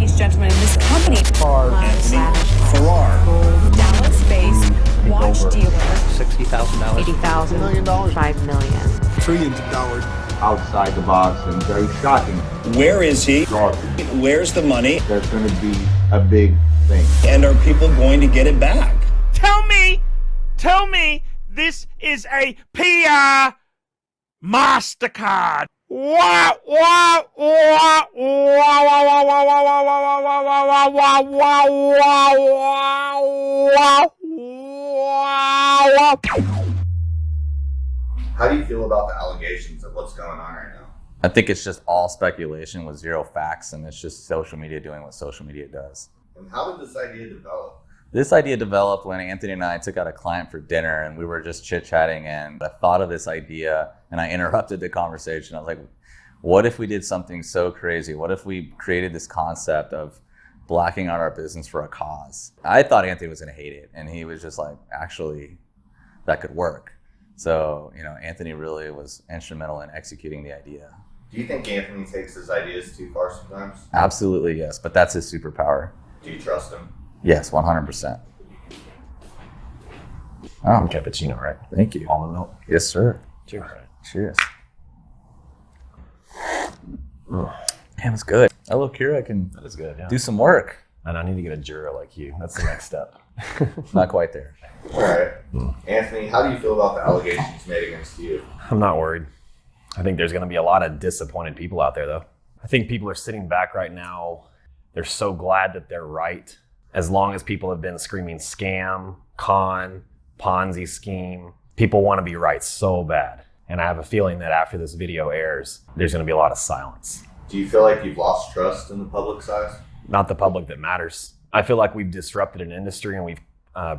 Timepiece Gentleman in this company. Anthony Farrar. Dallas-based watch dealer. $60,000. $80,000. $1 million. $5 million. Trillions of dollars. Outside the box and very shocking. Where is he? Shocking. Where's the money? There's going to be a big thing. And are people going to get it back? Tell me this is a PR MasterCard. Wow, wow, wow, wow, wow, wow, wow, wow, wow, wow, wow, wow, wow. How do you feel about the allegations of what's going on right now? I think it's just all speculation with zero facts, and it's just social media doing what social media does. And how did this idea develop? This idea developed when Anthony and I took out a client for dinner, and we were just chit-chatting, and I thought of this idea, and I interrupted the conversation. I was like, what if we did something so crazy? What if we created this concept of blacking out our business for a cause? I thought Anthony was going to hate it, and he was just like, actually, that could work. So, Anthony really was instrumental in executing the idea. Do you think Anthony takes his ideas too far sometimes? Absolutely, yes. But that's his superpower. Do you trust him? Yes, 100%. Oh, cappuccino, right? Thank you. Almond milk. Yes, sir. Cheers. Cheers. Damn, it's good. I love Kira. I can That is good, yeah. do some work. And I need to get a juror like you. That's the next step. Not quite there. All right. Anthony, how do you feel about the allegations made against you? I'm not worried. I think there's going to be a lot of disappointed people out there, though. I think people are sitting back right now. They're so glad that they're right. As long as people have been screaming scam, con, Ponzi scheme, people want to be right so bad. And I have a feeling that after this video airs, there's going to be a lot of silence. Do you feel like you've lost trust in the public's eyes? Not the public that matters. I feel like we've disrupted an industry and we've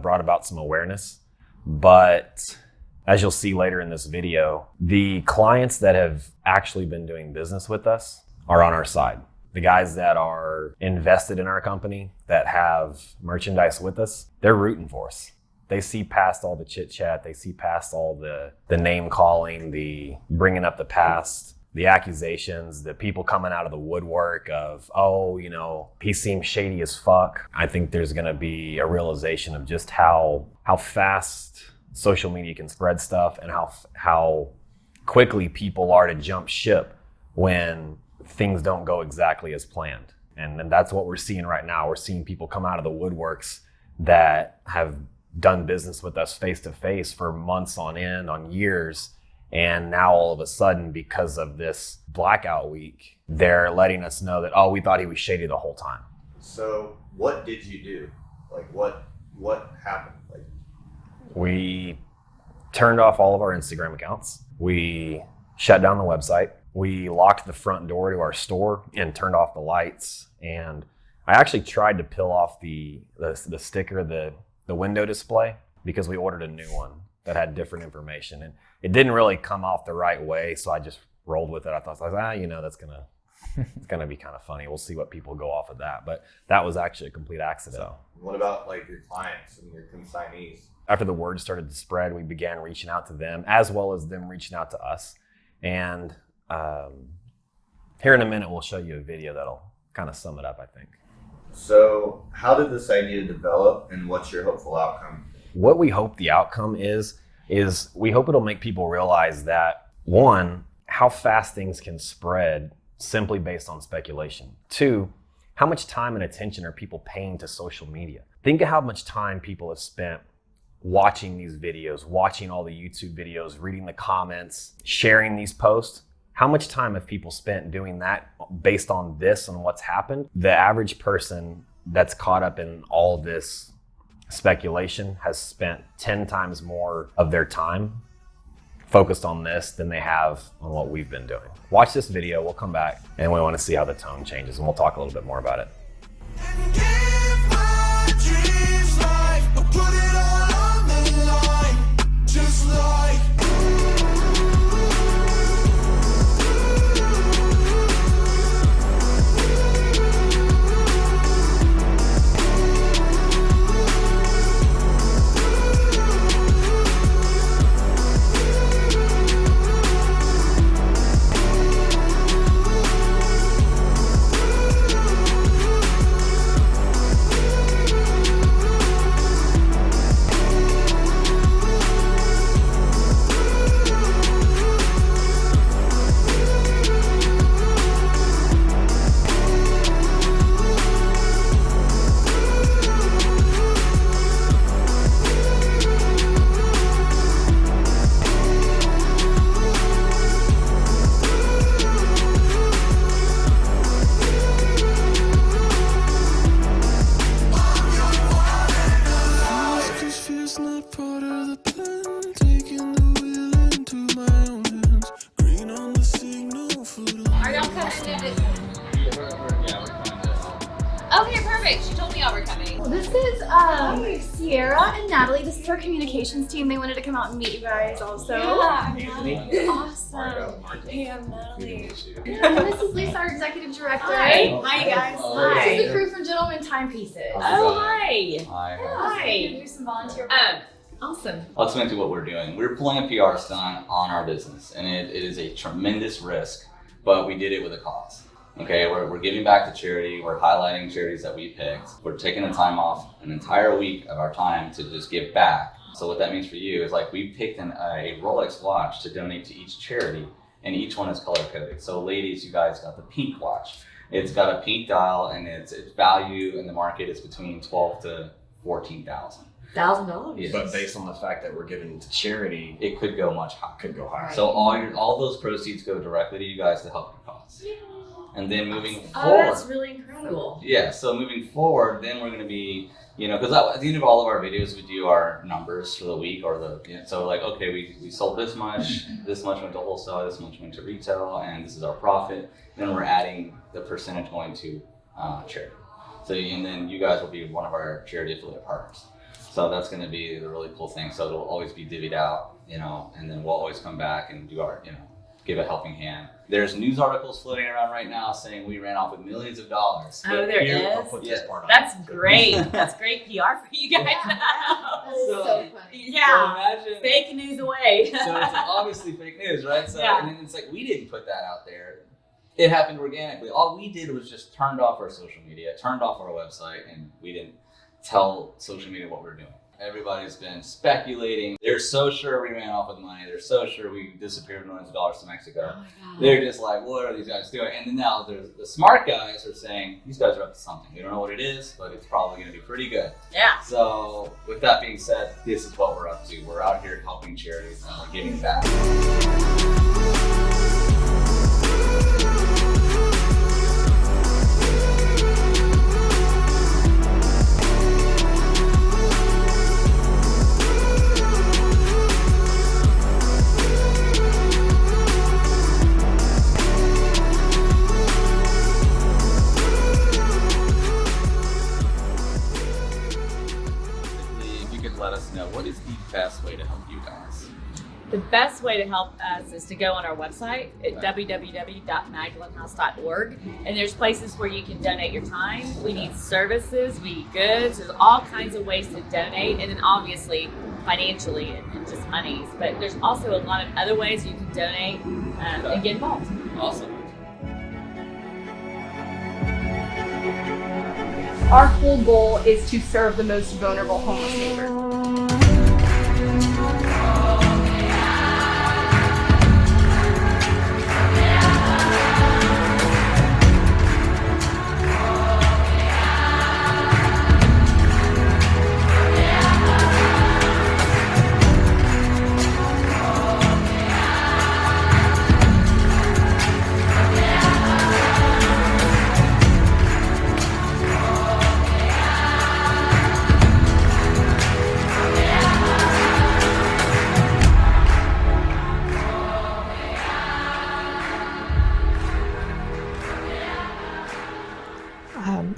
brought about some awareness. But as you'll see later in this video, the clients that have actually been doing business with us are on our side. The guys that are invested in our company, that have merchandise with us, they're rooting for us. They see past all the chit chat. They see past all the name calling, the bringing up the past, the accusations, the people coming out of the woodwork of, he seems shady as fuck. I think there's going to be a realization of just how fast social media can spread stuff and how quickly people are to jump ship when things don't go exactly as planned. And that's what we're seeing right now. We're seeing people come out of the woodworks that have done business with us face to face for months on end, on years. And now all of a sudden, because of this blackout week, they're letting us know that, we thought he was shady the whole time. So what did you do? Like what happened? Like, we turned off all of our Instagram accounts. We shut down the website. We locked the front door to our store and turned off the lights. And I actually tried to peel off the sticker, the window display, because we ordered a new one that had different information. And it didn't really come off the right way, so I just rolled with it. I thought, that's it's gonna be kind of funny. We'll see what people go off of that. But that was actually a complete accident. So, what about like your clients and your consignees? After the word started to spread, we began reaching out to them, as well as them reaching out to us. And here in a minute, we'll show you a video that'll kind of sum it up, I think. So how did this idea develop, and what's your hopeful outcome? What we hope the outcome is we hope it'll make people realize that, one, how fast things can spread simply based on speculation. Two, how much time and attention are people paying to social media? Think of how much time people have spent watching these videos, watching all the YouTube videos, reading the comments, sharing these posts. How much time have people spent doing that based on this and what's happened? The average person that's caught up in all this speculation has spent 10 times more of their time focused on this than they have on what we've been doing. Watch this video, we'll come back, and we want to see how the tone changes, and we'll talk a little bit more about it. Okay, perfect. She told me y'all were coming. This is Sierra and Natalie. This is our communications team. They wanted to come out and meet you guys also. Yeah. Awesome. Hey, I'm Natalie. And this is Lisa, our executive director. Hi. Hi, guys. This is the crew from Gentleman Timepieces. Oh, hi. Hi. Hi. Do some volunteer work. Awesome. I'll explain to you what we're doing. We're pulling a PR stunt on our business, and it is a tremendous risk, but we did it with a cause. Okay, we're giving back to charity. We're highlighting charities that we picked. We're taking the time off, an entire week of our time to just give back. So what that means for you is like we picked a Rolex watch to donate to each charity, and each one is color coded. So ladies, you guys got the pink watch. It's got a pink dial, and its value in the market is between $12,000 to $14,000. $1,000. Yes. But based on the fact that we're giving to charity, It could go much higher. could go higher. So all those proceeds go directly to you guys to help your cause. And then moving Oh, forward, that's really incredible. yeah. So moving forward, then we're going to be, because at the end of all of our videos, we do our numbers for the week or so like, okay, we sold this much went to wholesale, this much went to retail, and this is our profit. Then we're adding the percentage going to charity. So and then you guys will be one of our charity affiliate partners. So that's going to be the really cool thing. So it'll always be divvied out, and then we'll always come back and do our, give a helping hand. There's news articles floating around right now saying we ran off with millions of dollars. Oh, there I'll is? put this part on. That's great. That's great PR for you guys. That is so funny. Yeah. So imagine, Fake news away. so it's obviously fake news, right? So Yeah. and then it's like we didn't put that out there. It happened organically. All we did was just turned off our social media, turned off our website, and we didn't tell social media what we were doing. Everybody's been speculating. They're so sure we ran off with money. They're so sure we disappeared millions of dollars to Mexico. Oh my God. They're just like, what are these guys doing? And then now there's the smart guys are saying, these guys are up to something. We don't know what it is, but it's probably going to be pretty good. Yeah. So with that being said, this is what we're up to. We're out here helping charities and we're giving back. If you could let us know, what is the best way to help you guys? The best way to help us is to go on our website at www.magdalenhouse.org, and there's places where you can donate your time. We need services, we need goods. There's all kinds of ways to donate, and then obviously financially and just monies. But there's also a lot of other ways you can donate and get involved. Awesome. Our whole goal is to serve the most vulnerable homeless neighbors.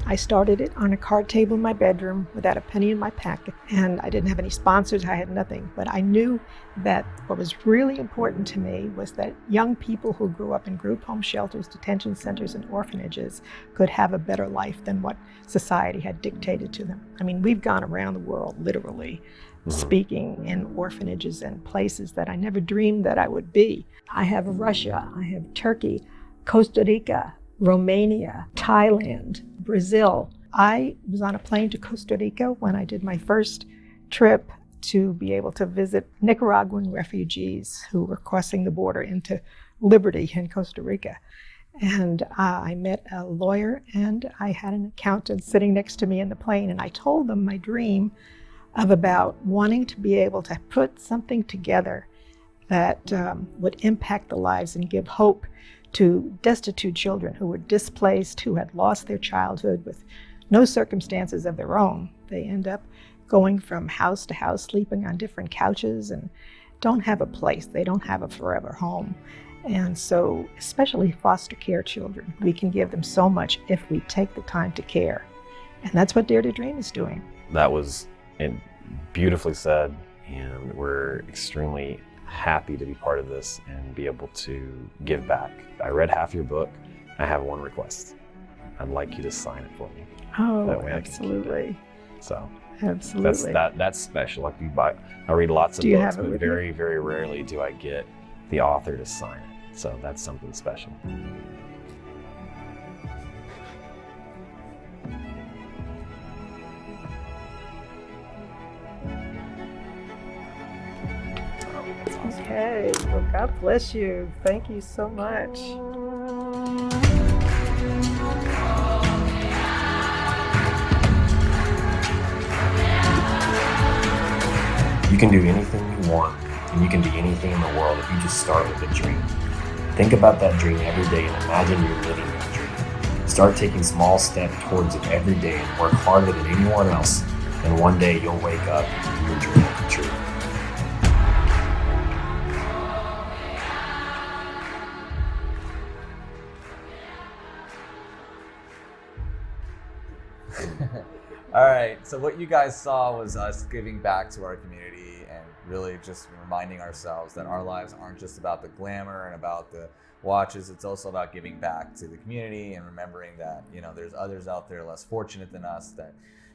I started it on a card table in my bedroom without a penny in my pocket, and I didn't have any sponsors, I had nothing. But I knew that what was really important to me was that young people who grew up in group home shelters, detention centers, and orphanages could have a better life than what society had dictated to them. I mean, we've gone around the world literally speaking in orphanages and places that I never dreamed that I would be. I have Russia, I have Turkey, Costa Rica, Romania, Thailand, Brazil. I was on a plane to Costa Rica when I did my first trip to be able to visit Nicaraguan refugees who were crossing the border into Liberty in Costa Rica. And I met a lawyer and I had an accountant sitting next to me in the plane, and I told them my dream of about wanting to be able to put something together that would impact the lives and give hope to destitute children who were displaced, who had lost their childhood with no circumstances of their own. They end up going from house to house, sleeping on different couches, and don't have a place. They don't have a forever home. And so, especially foster care children, we can give them so much if we take the time to care. And that's what Dare to Dream is doing. That was beautifully said, and we're extremely happy to be part of this and be able to give back. I read half your book. I have one request. I'd like you to sign it for me. Oh, that way absolutely. So absolutely. That's special. Like I read lots of do you books, have it but with very, you? very rarely do I get the author to sign it. So that's something special. Okay, well, God bless you. Thank you so much. You can do anything you want, and you can be anything in the world if you just start with a dream. Think about that dream every day and imagine you're living that dream. Start taking small steps towards it every day and work harder than anyone else, and one day you'll wake up and your dream will come true. All right, so what you guys saw was us giving back to our community and really just reminding ourselves that our lives aren't just about the glamour and about the watches. It's also about giving back to the community and remembering that, you know, there's others out there less fortunate than us that,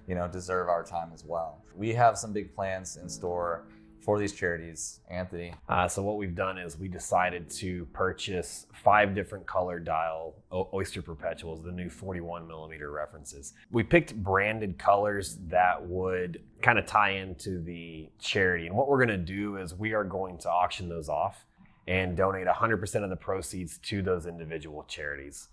you know, deserve our time as well. We have some big plans in store for these charities. Anthony? So what we've done is we decided to purchase 5 different color dial Oyster Perpetuals, the new 41 millimeter references. We picked branded colors that would kind of tie into the charity. And what we're gonna do is we are going to auction those off and donate 100% of the proceeds to those individual charities.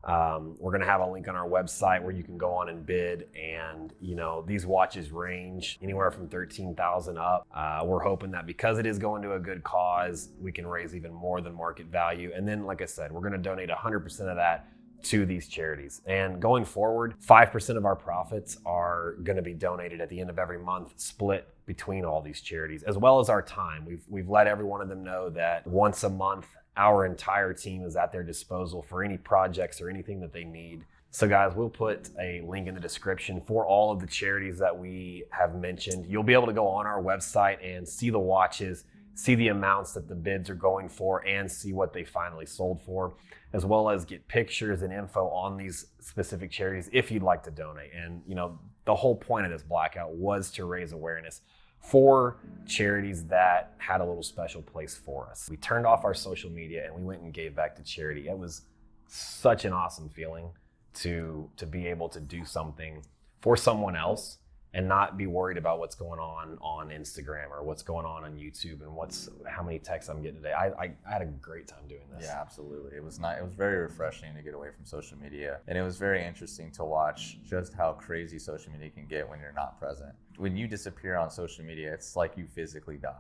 We're going to have a link on our website where you can go on and bid, and you know, these watches range anywhere from $13,000 up. We're hoping that because it is going to a good cause, we can raise even more than market value. And then, like I said, we're going to donate 100% of that to these charities. And going forward, 5% of our profits are going to be donated at the end of every month, split between all these charities, as well as our time. We've let every one of them know that once a month, our entire team is at their disposal for any projects or anything that they need. So guys, we'll put a link in the description for all of the charities that we have mentioned. You'll be able to go on our website and see the watches, see the amounts that the bids are going for, and see what they finally sold for, as well as get pictures and info on these specific charities if you'd like to donate. And you know, the whole point of this Blackout was to raise awareness for charities that had a little special place for us. We turned off our social media and we went and gave back to charity. It was such an awesome feeling to be able to do something for someone else and not be worried about what's going on Instagram or what's going on YouTube and how many texts I'm getting today. I had a great time doing this. Yeah, absolutely. It was very refreshing to get away from social media, and it was very interesting to watch just how crazy social media can get when you're not present. When you disappear on social media, it's like you physically die.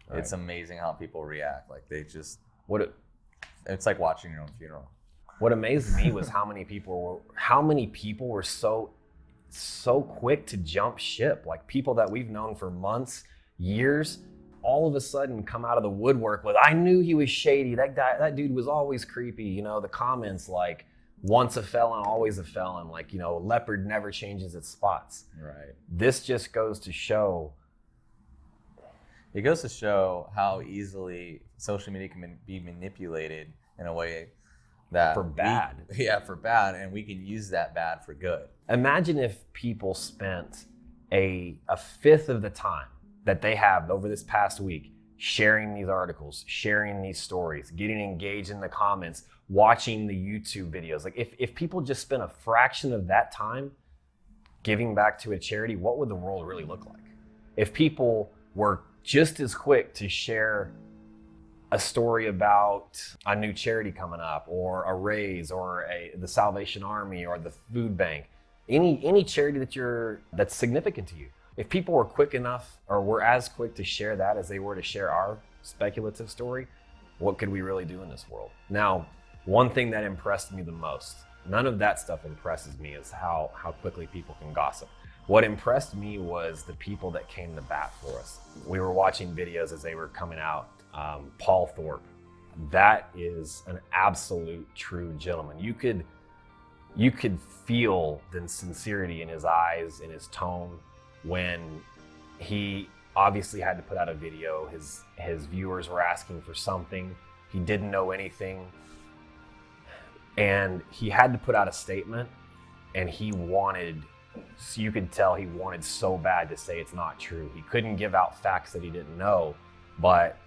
Right. It's amazing how people react. Like they just it's like watching your own funeral. What amazed me was how many people were so quick to jump ship. Like people that we've known for months, years, all of a sudden come out of the woodwork with, I knew he was shady. That dude was always creepy. You know, the comments like, once a felon, always a felon. Like, you know, leopard never changes its spots. Right. This just goes to show. It goes to show how easily social media can be manipulated in a way that for bad. For bad, and we can use that bad for good. Imagine if people spent a fifth of the time that they have over this past week sharing these articles, sharing these stories, getting engaged in the comments, watching the YouTube videos. Like if people just spent a fraction of that time giving back to a charity, what would the world really look like? If people were just as quick to share a story about a new charity coming up, or a raise, or the Salvation Army, or the food bank, any charity that's significant to you. If people were quick enough, or were as quick to share that as they were to share our speculative story, what could we really do in this world? Now, one thing that impressed me the most, none of that stuff impresses me, is how quickly people can gossip. What impressed me was the people that came to bat for us. We were watching videos as they were coming out. Paul Thorpe, that is an absolute true gentleman. You you could feel the sincerity in his eyes, in his tone, when he obviously had to put out a video. His viewers were asking for something. He didn't know anything. And he had to put out a statement, and he wanted, so you could tell he wanted so bad to say it's not true. He couldn't give out facts that he didn't know, but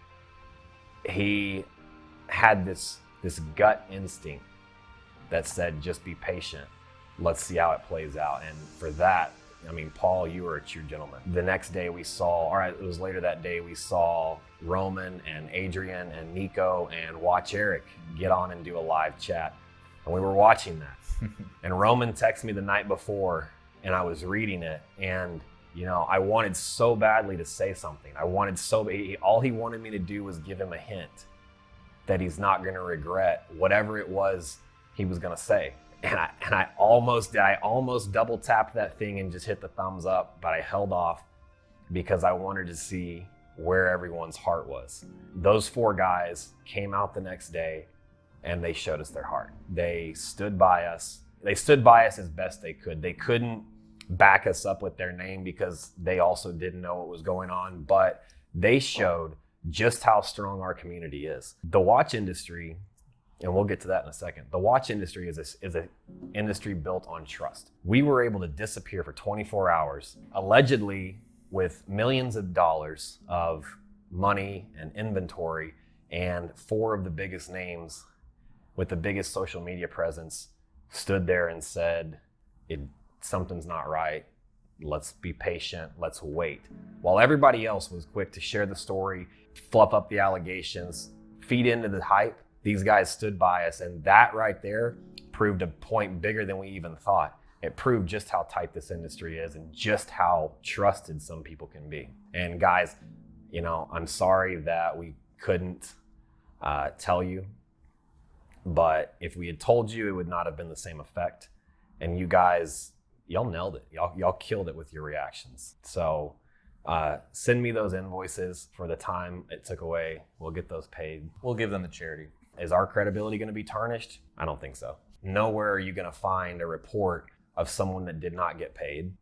he had this gut instinct that said, just be patient. Let's see how it plays out. And for that, I mean, Paul, you were a true gentleman. The next day we saw, it was later that day, we saw Roman and Adrian and Nico and Watch Eric get on and do a live chat. And we were watching that. And Roman texted me the night before, and I was reading it. And, you know, I wanted so badly to say something. All he wanted me to do was give him a hint that he's not going to regret whatever it was he was going to say. And I almost double tapped that thing and just hit the thumbs up, but I held off because I wanted to see where everyone's heart was. Those 4 guys came out the next day and they showed us their heart. They stood by us. They stood by us as best they could. They couldn't back us up with their name because they also didn't know what was going on, but they showed just how strong our community is. The watch industry, and we'll get to that in a second. The watch industry is an industry built on trust. We were able to disappear for 24 hours, allegedly with millions of dollars of money and inventory, and 4 of the biggest names with the biggest social media presence stood there and said, something's not right. Let's be patient. Let's wait. While everybody else was quick to share the story, fluff up the allegations, feed into the hype, these guys stood by us, and that right there proved a point bigger than we even thought. It proved just how tight this industry is and just how trusted some people can be. And guys, you know, I'm sorry that we couldn't tell you, but if we had told you, it would not have been the same effect. And you guys, y'all nailed it. Y'all killed it with your reactions. So send me those invoices for the time it took away. We'll get those paid. We'll give them to charity. Is our credibility going to be tarnished? I don't think so. Nowhere are you going to find a report of someone that did not get paid.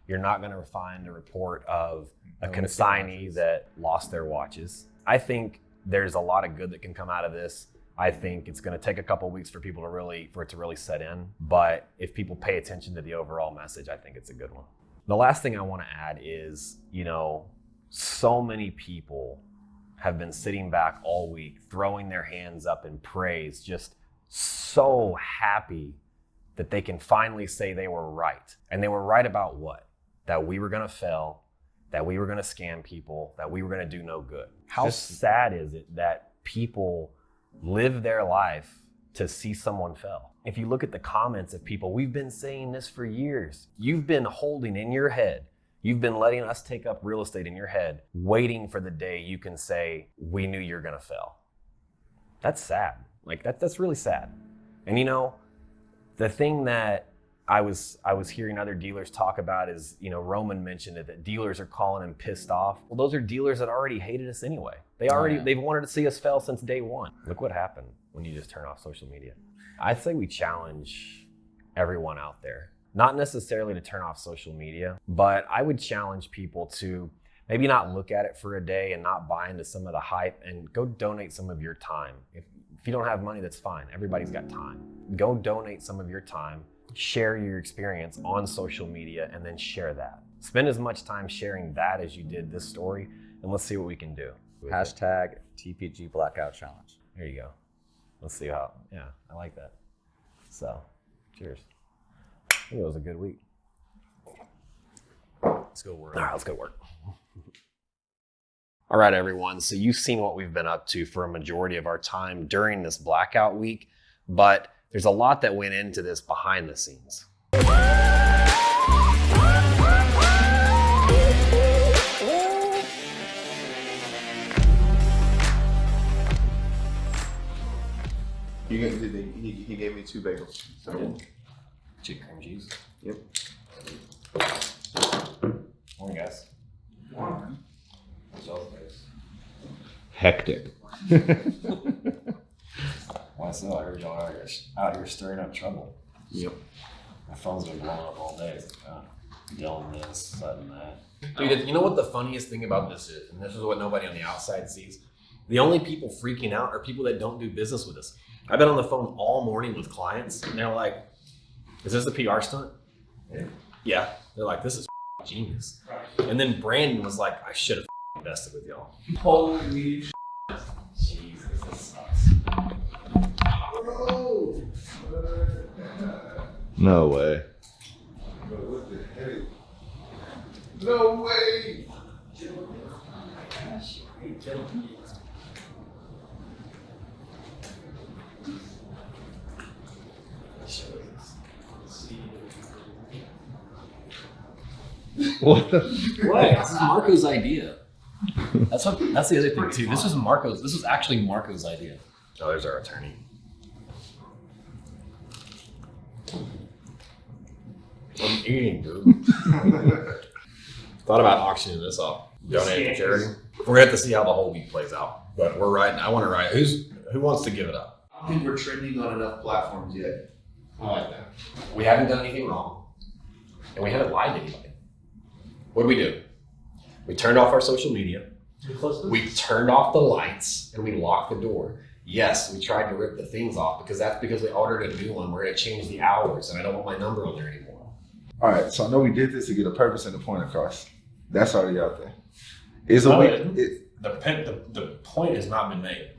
You're not going to find a report of a consignee that lost their watches. I think there's a lot of good that can come out of this. I think it's going to take a couple of weeks for it to really set in. But if people pay attention to the overall message, I think it's a good one. The last thing I want to add is, you know, so many people have been sitting back all week, throwing their hands up in praise, just so happy that they can finally say they were right. And they were right about what? That we were going to fail, that we were going to scam people, that we were going to do no good. How sad is it that people live their life to see someone fail? If you look at the comments of people, we've been saying this for years. You've been holding in your head, you've been letting us take up real estate in your head, waiting for the day you can say, we knew you're going to fail. That's sad. Like that's really sad. And you know, the thing that I was hearing other dealers talk about is, you know, Roman mentioned it, that dealers are calling him pissed off. Well, those are dealers that already hated us anyway. They've wanted to see us fail since day one. Look what happened when you just turn off social media. I say we challenge everyone out there, not necessarily to turn off social media, but I would challenge people to maybe not look at it for a day and not buy into some of the hype, and go donate some of your time. If you don't have money, that's fine. Everybody's got time. Go donate some of your time. Share your experience on social media, and then share that. Spend as much time sharing that as you did this story, and let's see what we can do. Hashtag TPG Blackout Challenge. There you go. Let's see how, yeah, I like that. So, cheers. I think it was a good week. Let's go work. All right, let's go work. All right, everyone. So you've seen what we've been up to for a majority of our time during this blackout week, but there's a lot that went into this behind the scenes. He gave me 2 bagels. So. Chicken cream cheese. Yep. Morning, guys. Morning. Hectic. Why so? I heard y'all out here stirring up trouble. Yep. My phone's been blowing up all day. It's Dylan this, Sutton that. Dude, you know what the funniest thing about this is? And this is what nobody on the outside sees. The only people freaking out are people that don't do business with us. I've been on the phone all morning with clients, and they're like, is this a PR stunt? Yeah. They're like, this is genius. And then Brandon was like, I should have invested with y'all. Holy shit. Jesus, this sucks. No way. What the heck? No way. What the? What? This is Marco's idea. That's the other thing too. This was actually Marco's idea. Oh, there's our attorney. I'm eating, dude. Thought about auctioning this off. Donate to charity. We're gonna have to see how the whole week plays out. But we're riding. I want to ride. Who wants to give it up? I don't think we're trending on enough platforms yet. I like that. We haven't done anything wrong, and we haven't lied to anybody. What do we do? We turned off our social media. We turned off the lights, and we locked the door. Yes, we tried to rip the things off because we ordered a new one. We're gonna change the hours, and I don't want my number on there anymore. All right, so I know we did this to get a purpose and a point across. That's already out there. The point has not been made.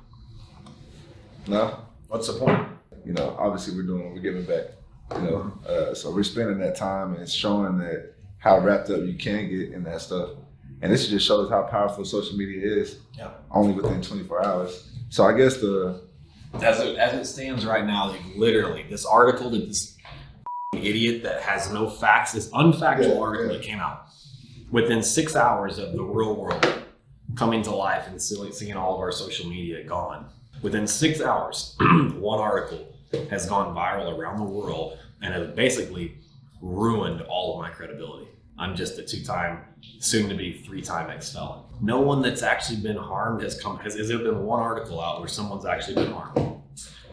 No? What's the point? You know, obviously we're giving back. You know, so we're spending that time and showing that how wrapped up you can get in that stuff. And this just shows how powerful social media is. Yeah. Only within 24 hours. So I guess as it stands right now, like literally this article that this idiot that has no facts, this unfactual article that came out within 6 hours of the real world coming to life and seeing all of our social media gone. Within 6 hours, one article has gone viral around the world and has basically ruined all of my credibility. I'm just a 2-time, soon to be 3-time ex-felon. No one that's actually been harmed has there been one article out where someone's actually been harmed?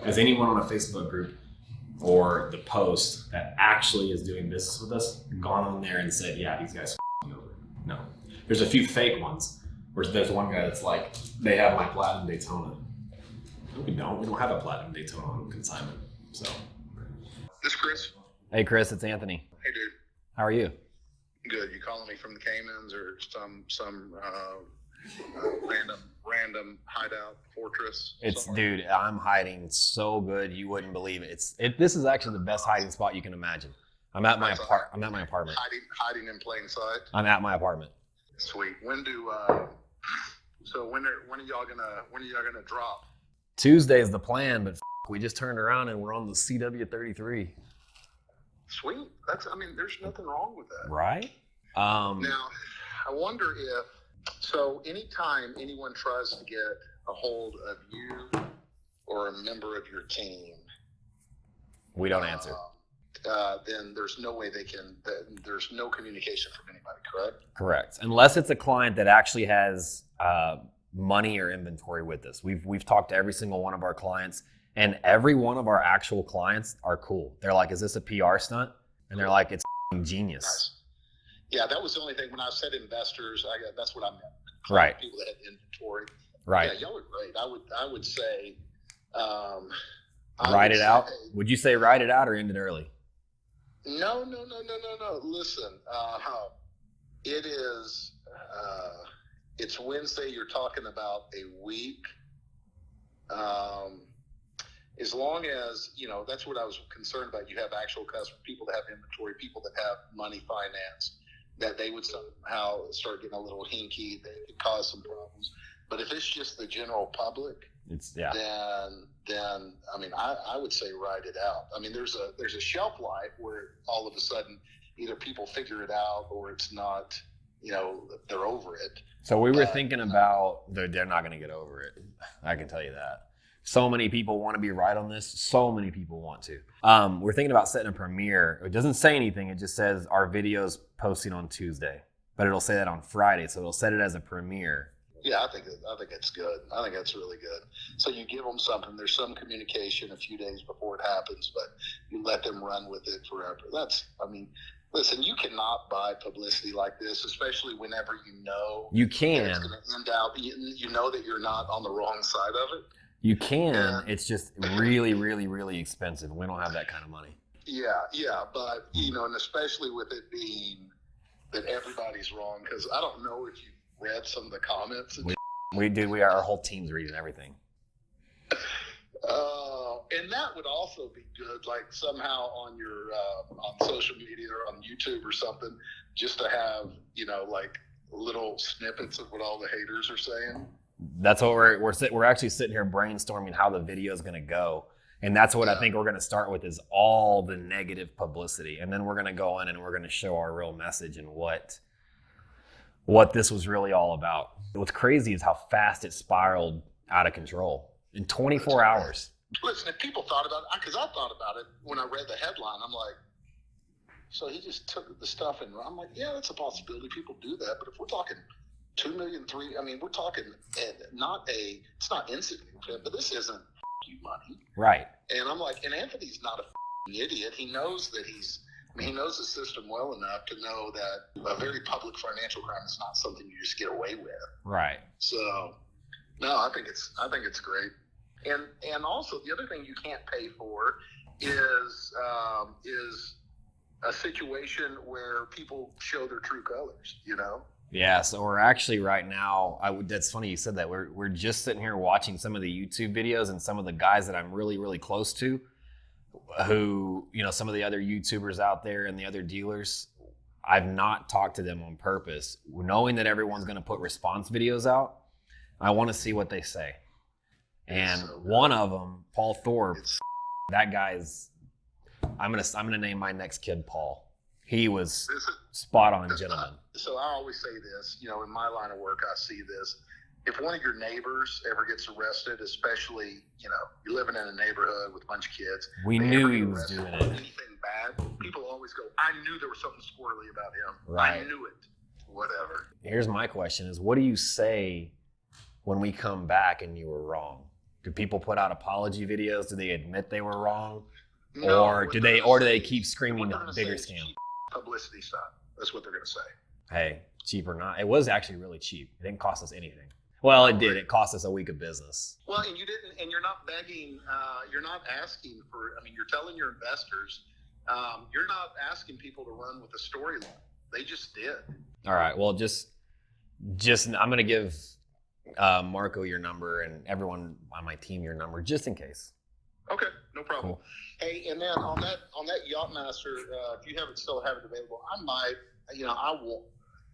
Has anyone on a Facebook group or the Post that actually is doing business with us gone on there and said, yeah, these guys f***ing over? No. There's a few fake ones where there's one guy that's like, they have my platinum Daytona. No, we don't. We don't have a platinum Daytona on consignment. So. This Chris? Hey, Chris, it's Anthony. Hey, dude. How are you? Good. You calling me from the Caymans or some random hideout fortress? Dude, I'm hiding so good you wouldn't believe it. This is actually the best hiding spot you can imagine. I'm at my apartment. Hiding in plain sight. I'm at my apartment. Sweet. When are y'all gonna drop? Tuesday is the plan, but we just turned around and we're on the CW33. Sweet. There's nothing wrong with that. Right? Now, I wonder anytime anyone tries to get a hold of you or a member of your team, we don't answer. Then there's no way there's no communication from anybody, correct? Correct. Unless it's a client that actually has money or inventory with us. We've talked to every single one of our clients, and every one of our actual clients are cool. They're like, is this a PR stunt? And they're like, it's genius. Nice. Yeah, that was the only thing. When I said investors, that's what I meant. Right. People that had inventory. Right. Yeah, y'all are great. I would say. Ride it out? Would you say ride it out or end it early? No. Listen, it is. It's Wednesday. You're talking about a week. As long as, that's what I was concerned about. You have actual customers, people that have inventory, people that have money finance, that they would somehow start getting a little hinky. They could cause some problems. But if it's just the general public, then I would say ride it out. There's a shelf life where all of a sudden either people figure it out or it's not, they're over it. So we were thinking about, they're not going to get over it. I can tell you that. So many people want to be right on this. So many people want to. We're thinking about setting a premiere. It doesn't say anything. It just says our video's posting on Tuesday, but it'll say that on Friday. So it'll set it as a premiere. Yeah, I think it's good. I think that's really good. So you give them something. There's some communication a few days before it happens, but you let them run with it forever. Listen, you cannot buy publicity like this, especially whenever you know You that can. it's going to end out. You know that you're not on the wrong side of it. You can. It's just really, really, really expensive. We don't have that kind of money. Yeah, but and especially with it being that everybody's wrong, because I don't know if you read some of the comments. Our whole team's reading everything. And that would also be good, like somehow on your on social media or on YouTube or something, just to have like little snippets of what all the haters are saying. That's what we're actually sitting here brainstorming how the video is going to go. And that's what I think we're going to start with, is all the negative publicity. And then we're going to go in and we're going to show our real message and what this was really all about. What's crazy is how fast it spiraled out of control in 24 hours. Listen, if people thought about it, because I thought about it when I read the headline, I'm like, so he just took the stuff and I'm like, yeah, that's a possibility. People do that. But if we're talking 2 million, we're talking it's not insignificant, but this isn't money. Right. And I'm like, and Anthony's not a idiot. He knows that he knows the system well enough to know that a very public financial crime is not something you just get away with. Right. So, no, I think it's great. And also the other thing you can't pay for is a situation where people show their true colors. Yeah, so we're actually right now, that's funny you said that. We're just sitting here watching some of the YouTube videos, and some of the guys that I'm really, really close to, who, some of the other YouTubers out there and the other dealers, I've not talked to them on purpose. Knowing that everyone's going to put response videos out, I want to see what they say. And one of them, Paul Thorpe, that guy's, I'm gonna name my next kid Paul. He was spot on gentleman. So I always say this, in my line of work, I see this. If one of your neighbors ever gets arrested, especially, you're living in a neighborhood with a bunch of kids. We knew he was doing it. Anything bad, people always go, I knew there was something squirrely about him. Right. I knew it. Whatever. Here's my question is, what do you say when we come back and you were wrong? Do people put out apology videos? Do they admit they were wrong? No, or do they keep screaming bigger scam? Publicity stuff. That's what they're going to say. Hey, cheap or not, it was actually really cheap. It didn't cost us anything. Well, it did. It cost us a week of business. Well, and you didn't, and you're not begging. You're not asking for. You're telling your investors. You're not asking people to run with a storyline. They just did. All right. Well, just I'm going to give Marco your number and everyone on my team your number, just in case. Okay, no problem. Cool. Hey, and then on that Yachtmaster, if you still have it available, I might, I will.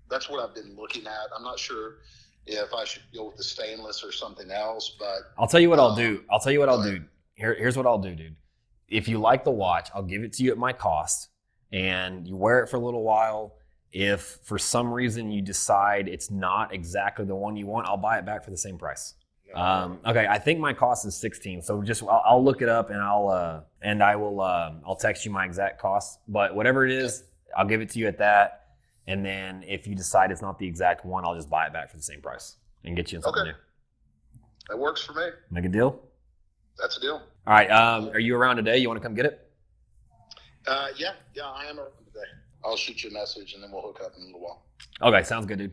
That's what I've been looking at. I'm not sure if I should go with the stainless or something else, but I'll tell you what I'll do. Here's what I'll do, dude. If you like the watch, I'll give it to you at my cost, and you wear it for a little while. If for some reason you decide it's not exactly the one you want, I'll buy it back for the same price. Okay, I think my cost is 16. So I'll look it up and I'll text you my exact cost. But whatever it is, I'll give it to you at that. And then if you decide it's not the exact one, I'll just buy it back for the same price and get you something new. That works for me. Make a deal? That's a deal. All right. Are you around today? You want to come get it? Yeah, I am around today. I'll shoot you a message and then we'll hook up in a little while. Okay, sounds good, dude.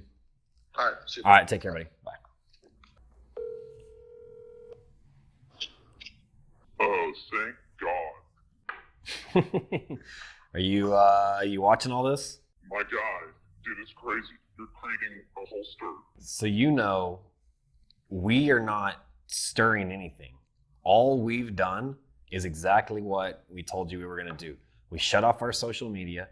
All right. See you. All right, take care, buddy. Bye. Oh, thank God. Are you watching all this? My guy, dude, it's crazy. You're creating a whole stir. So we are not stirring anything. All we've done is exactly what we told you we were going to do. We shut off our social media.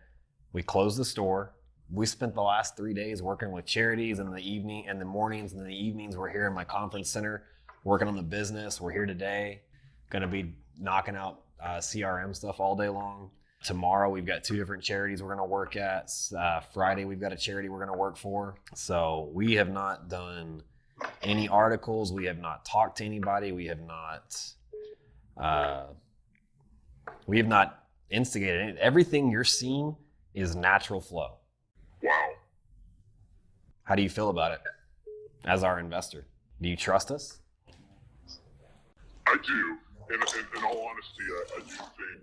We closed the store. We spent the last 3 days working with charities, and in the mornings and the evenings we're here in my conference center working on the business. We're here today. Going to be knocking out CRM stuff all day long. Tomorrow we've got 2 different charities we're going to work at. Friday we've got a charity we're going to work for. So we have not done any articles. We have not talked to anybody. We have not instigated anything. Everything you're seeing is natural flow. Wow. How do you feel about it? as our investor. Do you trust us? I do. In all honesty, I do think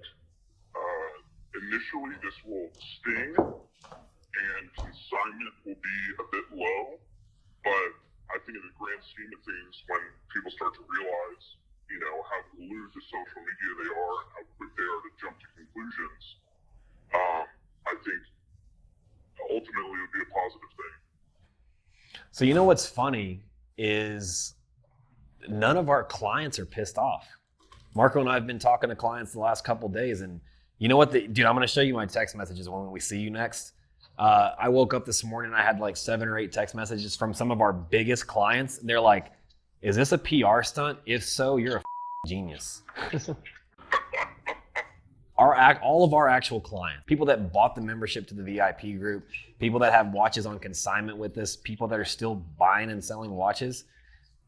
initially this will sting and consignment will be a bit low, but I think in the grand scheme of things, when people start to realize, how glued to social media they are and how quick they are to jump to conclusions, I think ultimately it would be a positive thing. So you know what's funny is none of our clients are pissed off. Marco and I have been talking to clients the last couple of days, and you know what, dude, I'm going to show you my text messages when we see you next. I woke up this morning and I had like 7 or 8 text messages from some of our biggest clients. And they're like, is this a PR stunt? If so, you're a genius. All of our actual clients, people that bought the membership to the VIP group, people that have watches on consignment with us, people that are still buying and selling watches,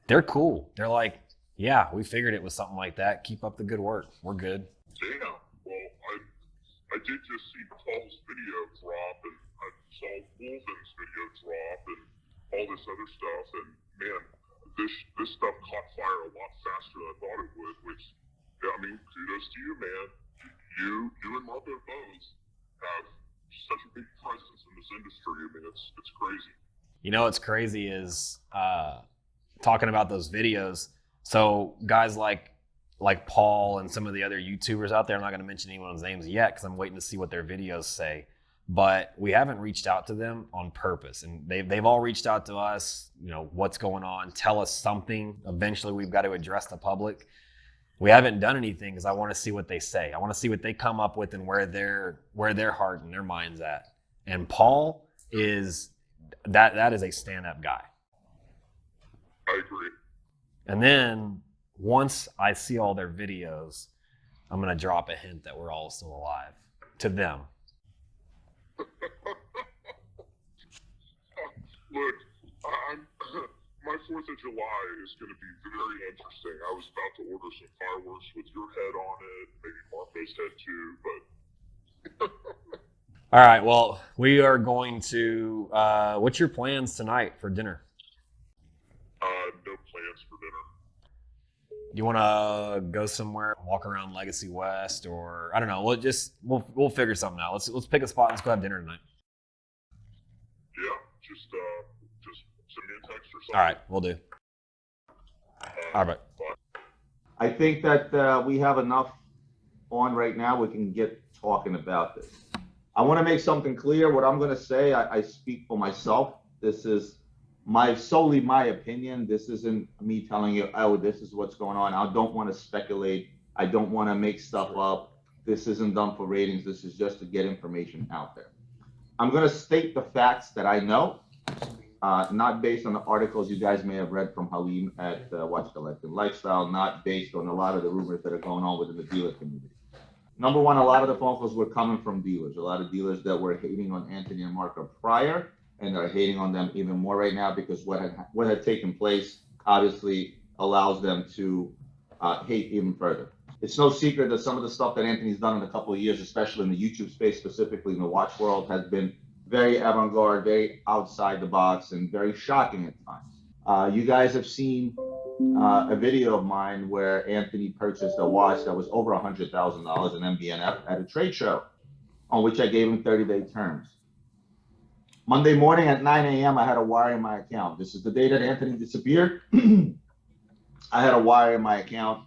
they're cool. They're like, yeah, we figured it was something like that. Keep up the good work. We're good. Yeah, well, I did just see Paul's video drop, and I saw Wolven's video drop, and all this other stuff, and man, this stuff caught fire a lot faster than I thought it would, which, yeah, I mean, kudos to you, man. You and Marco both have such a big presence in this industry. I mean, it's crazy. You know what's crazy is talking about those videos. So guys like Paul and some of the other YouTubers out there, I'm not going to mention anyone's names yet because I'm waiting to see what their videos say. But we haven't reached out to them on purpose, and they've all reached out to us. What's going on? Tell us something. Eventually, we've got to address the public. We haven't done anything because I want to see what they say. I want to see what they come up with and where their heart and their mind's at. And Paul is that is a stand-up guy. I agree. And then once I see all their videos, I'm going to drop a hint that we're all still alive to them. Look, my 4th of July is going to be very interesting. I was about to order some fireworks with your head on it, maybe Marco's head too, but... All right, well, we are going to... what's your plans tonight for dinner? No plans for dinner. You want to go somewhere, walk around Legacy West, or I don't know. We'll figure something out. Let's pick a spot. Let's go have dinner tonight. Yeah, just send me a text or something. All right, we'll do. All right. Bye. I think that we have enough on right now. We can get talking about this. I want to make something clear. What I'm going to say, I speak for myself. This is solely my opinion. This isn't me telling you, oh, this is what's going on. I don't want to speculate. I don't want to make stuff up. This isn't done for ratings. This is just to get information out there. I'm going to state the facts that I know, not based on the articles you guys may have read from Halim at Watch Collective Lifestyle, not based on a lot of the rumors that are going on within the dealer community. Number one, a lot of the phone calls were coming from dealers, a lot of dealers that were hating on Anthony and Marco prior, and are hating on them even more right now because what had taken place obviously allows them to hate even further. It's no secret that some of the stuff that Anthony's done in a couple of years, especially in the YouTube space, specifically in the watch world, has been very avant-garde, very outside the box, and very shocking at times. You guys have seen a video of mine where Anthony purchased a watch that was over $100,000 in MBNF at a trade show, on which I gave him 30-day terms. Monday morning at 9 a.m., I had a wire in my account. This is the day that Anthony disappeared. I had a wire in my account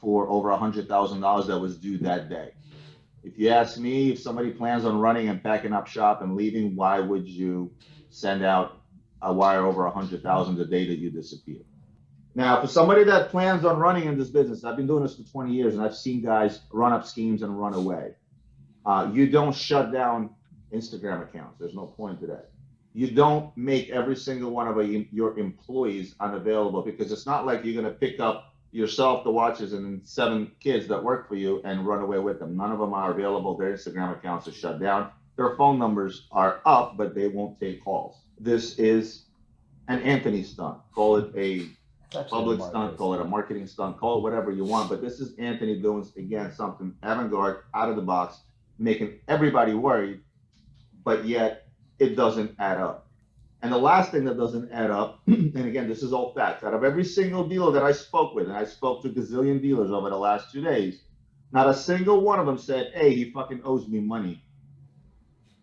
for over $100,000 that was due that day. If you ask me, if somebody plans on running and packing up shop and leaving, why would you send out a wire over $100,000 the day that you disappear? Now, for somebody that plans on running in this business, I've been doing this for 20 years, and I've seen guys run up schemes and run away. You don't shut down Instagram accounts. There's no point to that. You don't make every single one of your employees unavailable, because it's not like you're going to pick up yourself, the watches, and 7 kids that work for you and run away with them. None of them are available. Their Instagram accounts are shut down. Their phone numbers are up, but they won't take calls. This is an Anthony stunt. Call it a public stunt, call it a marketing stunt, call it whatever you want. But this is Anthony doing, again, something avant-garde, out of the box, making everybody worried, but yet it doesn't add up. And the last thing that doesn't add up, and again, this is all facts, out of every single dealer that I spoke with, and I spoke to a gazillion dealers over the last 2 days, not a single one of them said, hey, he fucking owes me money.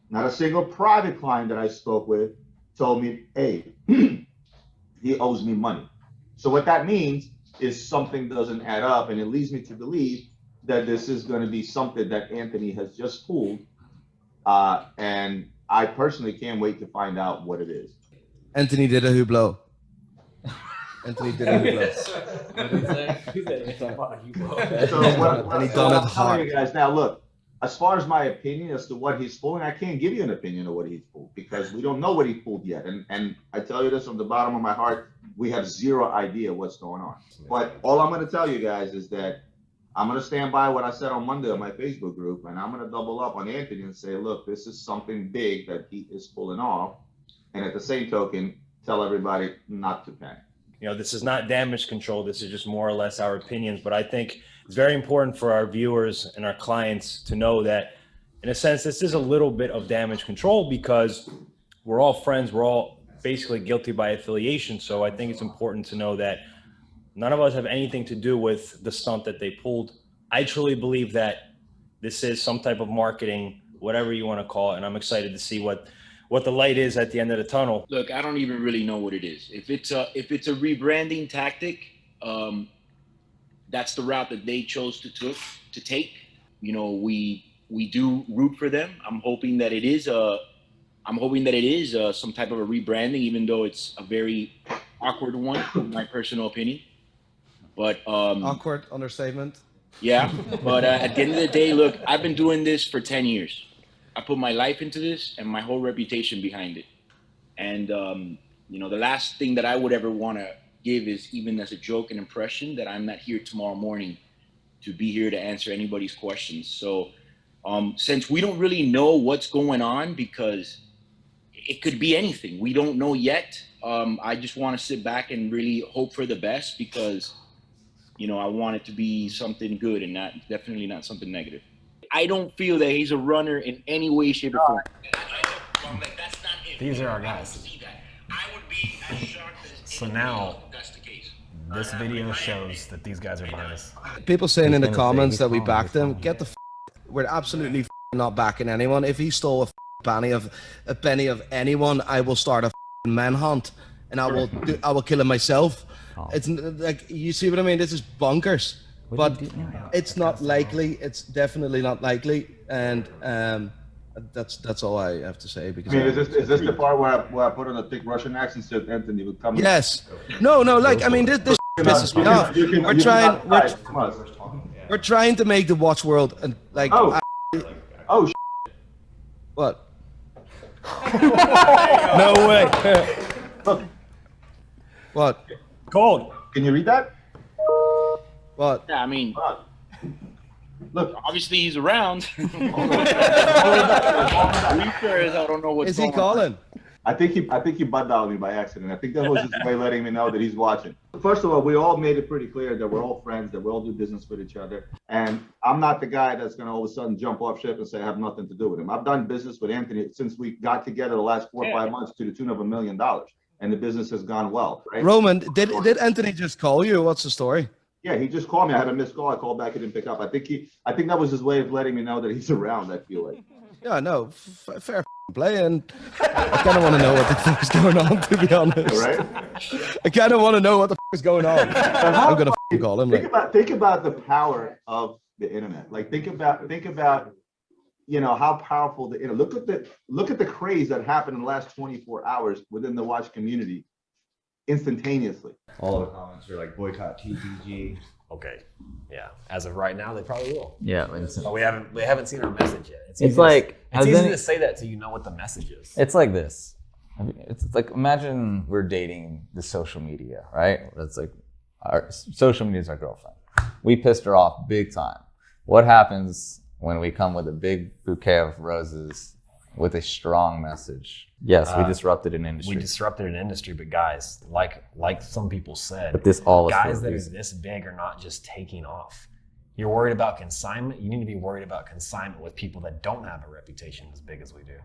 Not a single private client that I spoke with told me, hey, he owes me money. So what that means is something doesn't add up, and it leads me to believe that this is going to be something that Anthony has just pulled. And I personally can't wait to find out what it is. Anthony did a Hublot. Anthony did a Hublot. So what I'm telling you guys now, look, as far as my opinion as to what he's pulling, I can't give you an opinion of what he's pulled because we don't know what he pulled yet. And I tell you this from the bottom of my heart, we have zero idea what's going on. But all I'm going to tell you guys is that I'm going to stand by what I said on Monday on my Facebook group, and I'm going to double up on Anthony and say, look, this is something big that he is pulling off. And at the same token, tell everybody not to panic. You know, this is not damage control. This is just more or less our opinions. But I think it's very important for our viewers and our clients to know that, in a sense, this is a little bit of damage control because we're all friends. We're all basically guilty by affiliation. So I think it's important to know that none of us have anything to do with the stunt that they pulled. I truly believe that this is some type of marketing, whatever you want to call it. And I'm excited to see what the light is at the end of the tunnel. Look, I don't even really know what it is. If it's a rebranding tactic, that's the route that they chose to take. You know, we do root for them. I'm hoping that it is some type of a rebranding, even though it's a very awkward one, in my personal opinion. But awkward understatement. Yeah, but at the end of the day, look, I've been doing this for 10 years. I put my life into this and my whole reputation behind it. And, you know, the last thing that I would ever want to give is, even as a joke, an impression that I'm not here tomorrow morning to be here to answer anybody's questions. So since we don't really know what's going on, because it could be anything, we don't know yet. I just want to sit back and really hope for the best because, you know, I want it to be something good and definitely not something negative. I don't feel that he's a runner in any way, shape, or form. These are our guys. So now, this video shows that these guys are behind us. People saying in the comments that we backed them, get the f. We're absolutely f not backing anyone. If he stole a penny of anyone, I will start a manhunt and I will kill him myself. It's like, you see what I mean? This is bonkers. But it's not likely. It's definitely not likely, and that's all I have to say. Because I mean, is this the part where I put on a thick Russian accent so Anthony would come? Yes. No. Like, I mean, this pisses me off. We're trying to make the watch world and like. What? No way. What? Cold. Can you read that? What? Yeah, I mean, look, obviously he's around. I don't know what's Is he calling? I think he butt dialed me by accident. I think that was his way of letting me know that he's watching. First of all, we all made it pretty clear that we're all friends, that we all do business with each other. And I'm not the guy that's going to all of a sudden jump off ship and say I have nothing to do with him. I've done business with Anthony since we got together the last 4 or 5 months to the tune of $1 million. And the business has gone well. Right? Roman, did Anthony just call you? What's the story? Yeah, he just called me. I had a missed call. I called back. He didn't pick up. I think that was his way of letting me know that he's around. I feel like. Yeah, no, fair play, and I kind of want to know what the fuck is going on. To be honest, right? I kind of want to know what the fuck is going on. I'm gonna call him. Think about the power of the internet. Like think about you know how powerful the internet. Look at the craze that happened in the last 24 hours within the watch community. Instantaneously. All the comments are like boycott TPG. Okay, yeah. As of right now, they probably will. Yeah, but we haven't seen our message yet. It's easy to say that till you know what the message is. It's like this. It's like, imagine we're dating the social media, right? It's like our social media is our girlfriend. We pissed her off big time. What happens when we come with a big bouquet of roses with a strong message? Yes, we disrupted an industry. We disrupted an industry, but guys, like some people said, but this all guys that are this big are not just taking off. You're worried about consignment. You need to be worried about consignment with people that don't have a reputation as big as we do.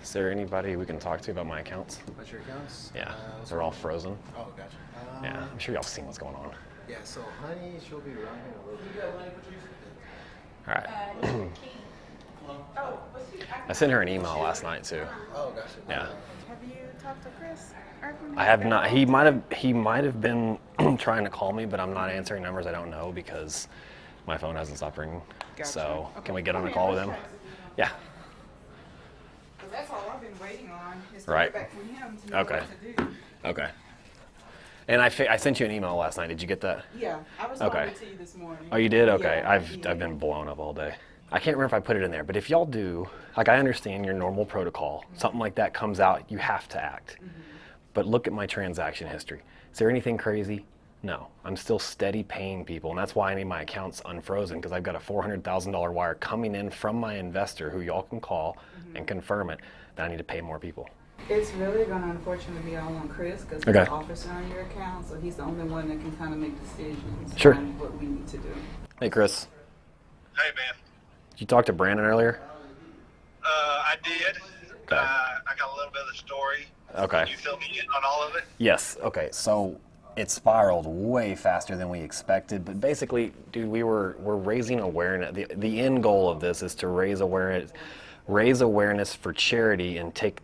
Is there anybody we can talk to about my accounts? What's your accounts? Yeah, they're all frozen. Oh, gotcha. Yeah, I'm sure y'all seen what's going on. Yeah, so Honey, she'll be around here a little bit. All right. I sent her an email last night too. Oh, gotcha. Yeah. Have you talked to Chris? I have not. He might have been trying to call me, but I'm not answering numbers I don't know because my phone hasn't stopped ringing. Gotcha. So Okay. can we get on a call with him? Yeah. Because that's all I've been waiting on is to Right. get back from him to know Okay. what to do. Okay. And I sent you an email last night. Did you get that? Yeah, I responded to you this morning. Oh, you did? Okay. Yeah, I've been blown up all day. I can't remember if I put it in there, but if y'all do, like I understand your normal protocol, something like that comes out, you have to act. But look at my transaction history. Is there anything crazy? No. I'm still steady paying people, and that's why I need my accounts unfrozen, because I've got a $400,000 wire coming in from my investor who y'all can call and confirm it that I need to pay more people. It's really going to unfortunately be all on Chris because he's Okay. the officer on your account, so he's the only one that can kind of make decisions Sure. on what we need to do. Hey, Chris. Hey, man. Did you talk to Brandon earlier? I did. I got a little bit of the story. Okay. Can you fill me in on all of it? Yes. Okay. So it spiraled way faster than we expected, but basically, dude, we're raising awareness. The end goal of this is to raise awareness for charity and take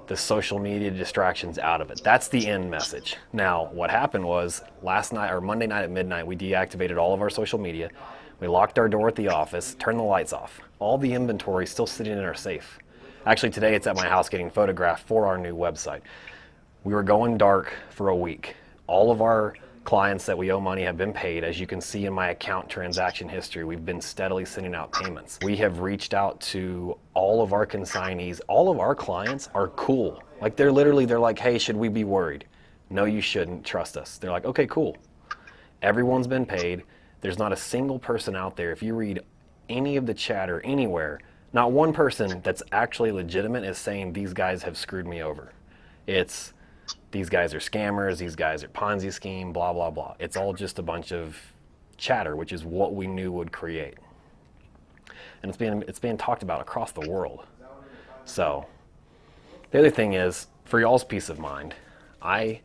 the social media distractions out of it. That's the end message. Now, what happened was last night or Monday night at midnight, we deactivated all of our social media. We locked our door at the office, turned the lights off. All the inventory is still sitting in our safe. Actually, today it's at my house getting photographed for our new website. We were going dark for a week. All of our clients that we owe money have been paid. As you can see in my account transaction history, we've been steadily sending out payments. We have reached out to all of our consignees. All of our clients are cool. Like they're like, hey, should we be worried? No, you shouldn't. Trust us. They're like, okay, cool. Everyone's been paid. There's not a single person out there. If you read any of the chatter anywhere, not one person that's actually legitimate is saying these guys have screwed me over. It's these guys are scammers, these guys are Ponzi scheme, blah, blah, blah. It's all just a bunch of chatter, which is what we knew would create. And it's being talked about across the world. So the other thing is, for y'all's peace of mind, I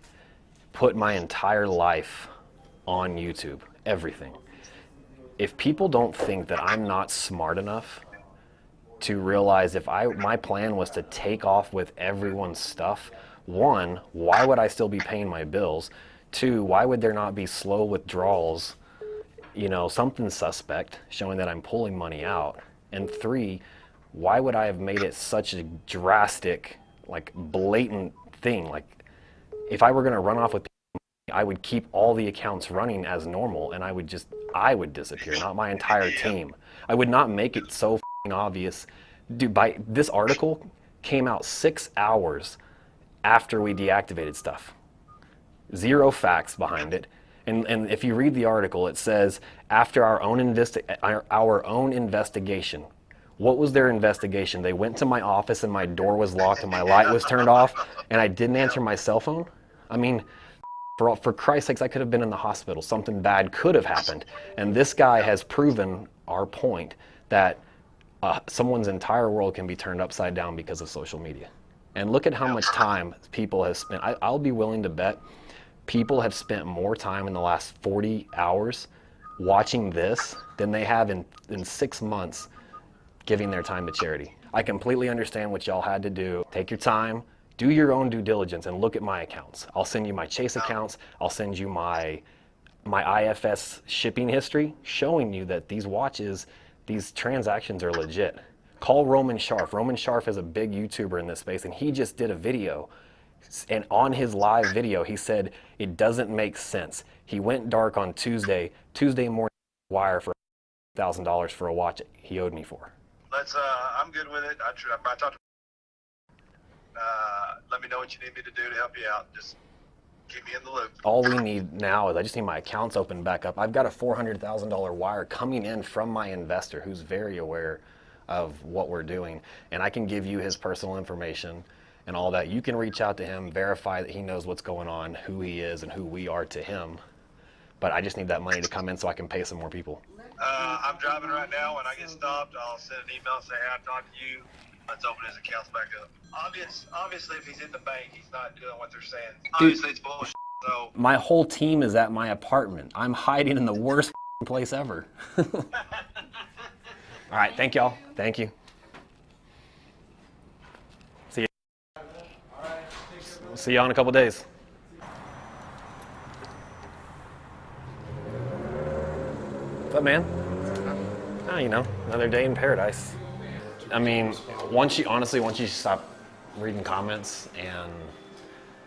put my entire life on YouTube, everything. If people don't think that I'm not smart enough to realize my plan was to take off with everyone's stuff, one, why would I still be paying my bills? Two, why would there not be slow withdrawals, something suspect showing that I'm pulling money out? And three, why would I have made it such a drastic, blatant thing? If I were going to run off with people, I would keep all the accounts running as normal and I would disappear, not my entire team. I would not make it so f***ing obvious. Dude, this article came out 6 hours after we deactivated stuff. Zero facts behind it. And if you read the article, it says, after our own investigation. What was their investigation? They went to my office and my door was locked and my light was turned off and I didn't answer my cell phone? I mean, for Christ's sakes, I could have been in the hospital. Something bad could have happened. And this guy has proven our point that someone's entire world can be turned upside down because of social media. And look at how much time people have spent. I'll be willing to bet people have spent more time in the last 40 hours watching this than they have in 6 months giving their time to charity. I completely understand what y'all had to do. Take your time, do your own due diligence, and look at my accounts. I'll send you my Chase accounts. I'll send you my IFS shipping history showing you that these transactions are legit. Call Roman Sharf. Roman Sharf is a big YouTuber in this space, and he just did a video. And on his live video, he said, it doesn't make sense. He went dark on Tuesday morning, wire for $1,000 for a watch he owed me for. I'm good with it. I talked to let me know what you need me to do to help you out. Just keep me in the loop. All we need now is I just need my accounts open back up. I've got a $400,000 wire coming in from my investor who's very aware of what we're doing. And I can give you his personal information and all that. You can reach out to him, verify that he knows what's going on, who he is and who we are to him. But I just need that money to come in so I can pay some more people. I'm driving right now. When I get stopped, I'll send an email and say, hey, I talked to you. Let's open his accounts back up. Obviously, if he's in the bank, he's not doing what they're saying. Obviously, it's bullshit. So My whole team is at my apartment. I'm hiding in the worst place ever. All right, thank y'all. Thank you. See you. We'll see y'all in a couple days. What's up, man? Oh, you know, another day in paradise. I mean, once you stop reading comments and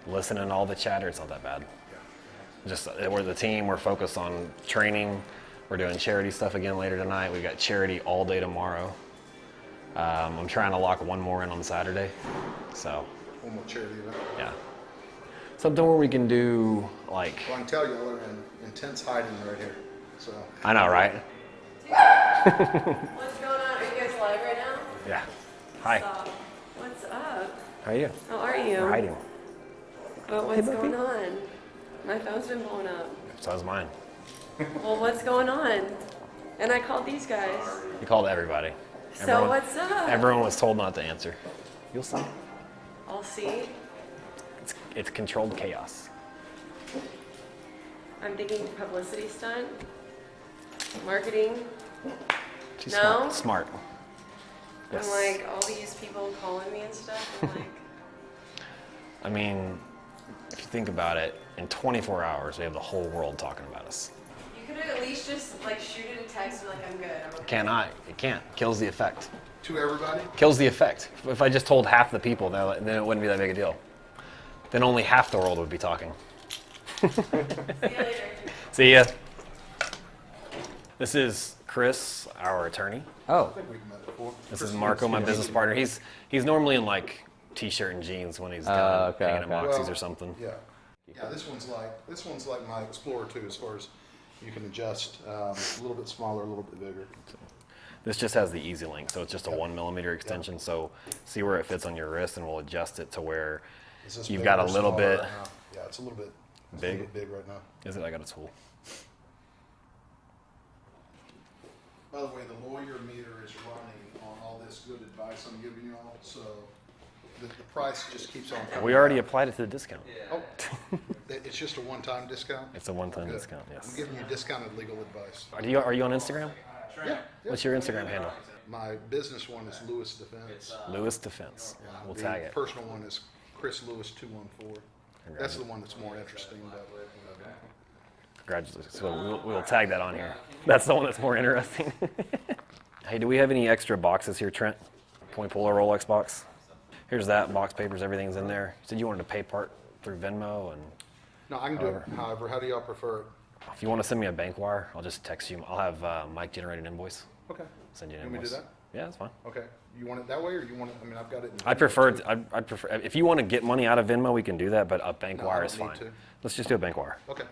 listening to all the chatter, it's not that bad. Just we're the team. We're focused on training. We're doing charity stuff again later tonight. We got charity all day tomorrow. I'm trying to lock one more in on Saturday. So. One more charity event. Yeah. Something where we can do like. Well, I can tell you all are in intense hiding right here. So. I know, right? What's going on? Are you guys live right now? Yeah. Hi. What's up? How are you? How are you? We're hiding. But what's going on? My phone's been blown up. So is mine. Well, what's going on? And I called these guys. You called everybody. So what's up? Everyone was told not to answer. You'll see. I'll see. It's controlled chaos. I'm thinking publicity stunt. Marketing. She's No? smart. Yes. And like all these people calling me and stuff. I'm like, I mean, if you think about it, in 24 hours, we have the whole world talking about us. you could at least just like shoot it a text and like, I'm good. I'm okay. Cannot. It can't. Kills the effect. To everybody? Kills the effect. If I just told half the people, then it wouldn't be that big a deal. Then only half the world would be talking. See you later. See ya. This is Chris, our attorney. I think we've met before. This is Marco, my business partner. He's normally in like t-shirt and jeans when he's hanging at Moxie's or something. Yeah. Yeah, this one's like my Explorer too, as far as you can adjust a little bit smaller, a little bit bigger. This just has the easy link, so it's just a 1 millimeter extension. So see where it fits on your wrist, and we'll adjust it to where you've got a little bit. Right now? Yeah, it's a little bit big. A little bit big right now. Is it? I got a tool. By the way, the lawyer meter is running on all this good advice I'm giving you all, so the price just keeps on coming. We already applied it to the discount. Oh, it's just a one-time discount? It's a one-time Good. discount, yes. I'm giving you discounted legal advice. Are you on Instagram? Yeah. What's your Instagram handle? My business one is Lewis Defense. Lewis Defense. Yeah, We'll the tag it. personal one is Chris Lewis 214. That's the one that's more interesting. But, Congratulations. So we'll tag that on here. That's the one that's more interesting. Hey, do we have any extra boxes here, Trent? Can we pull a Rolex box? Here's that, box papers, everything's in there. You said you wanted to pay part through Venmo and... No, I can do it. However, how do y'all prefer it? If you want to send me a bank wire, I'll just text you. I'll have Mike generate an invoice. Okay. Send you an You want me invoice. to do that? Yeah, that's fine. Okay. You want it that way, or you want it? I mean, I've got it. I'd prefer if you want to get money out of Venmo, we can do that, but a bank No, I wire don't is need fine. to. Let's just do a bank wire. Okay.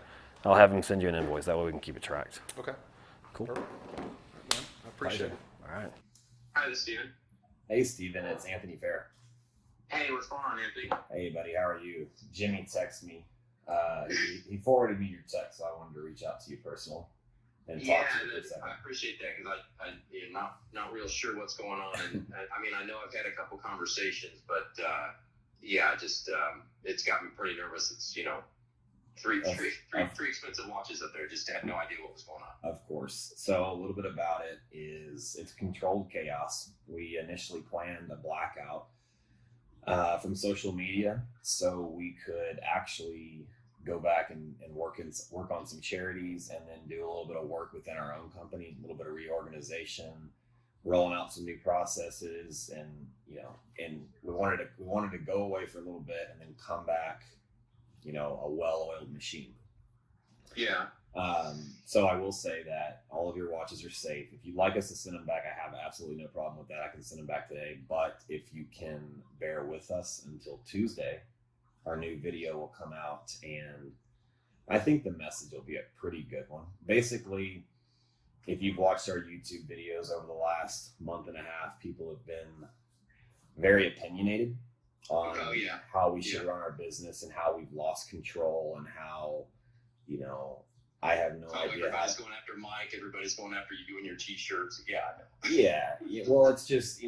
I'll have him send you an invoice. That way we can keep it tracked. Okay. Cool. Perfect. I appreciate it. All right. Hi, this is Steven. Hey, Steven. It's Anthony Fair. Hey, what's going on, Anthony? Hey, buddy. How are you? Jimmy texted me. He forwarded me your text, so I wanted to reach out to you personal and talk to you for a second. I appreciate that because I'm not real sure what's going on. And I mean, I know I've had a couple conversations, but yeah, just it's got me pretty nervous. It's three expensive watches up there. Just had no idea what was going on. Of course. So a little bit about it is it's controlled chaos. We initially planned a blackout from social media, so we could actually go back and work on some charities, and then do a little bit of work within our own company, a little bit of reorganization, rolling out some new processes, and and we wanted to go away for a little bit and then come back, a well-oiled machine. Yeah. So I will say that all of your watches are safe. If you'd like us to send them back, I have absolutely no problem with that. I can send them back today. But if you can bear with us until Tuesday, our new video will come out, and I think the message will be a pretty good one. Basically, if you've watched our YouTube videos over the last month and a half, people have been very opinionated on how we should run our business and how we've lost control and how, I have no idea. Everybody's going after Mike. Everybody's going after you doing your t-shirts. Yeah, I know. Yeah. Well, it's just,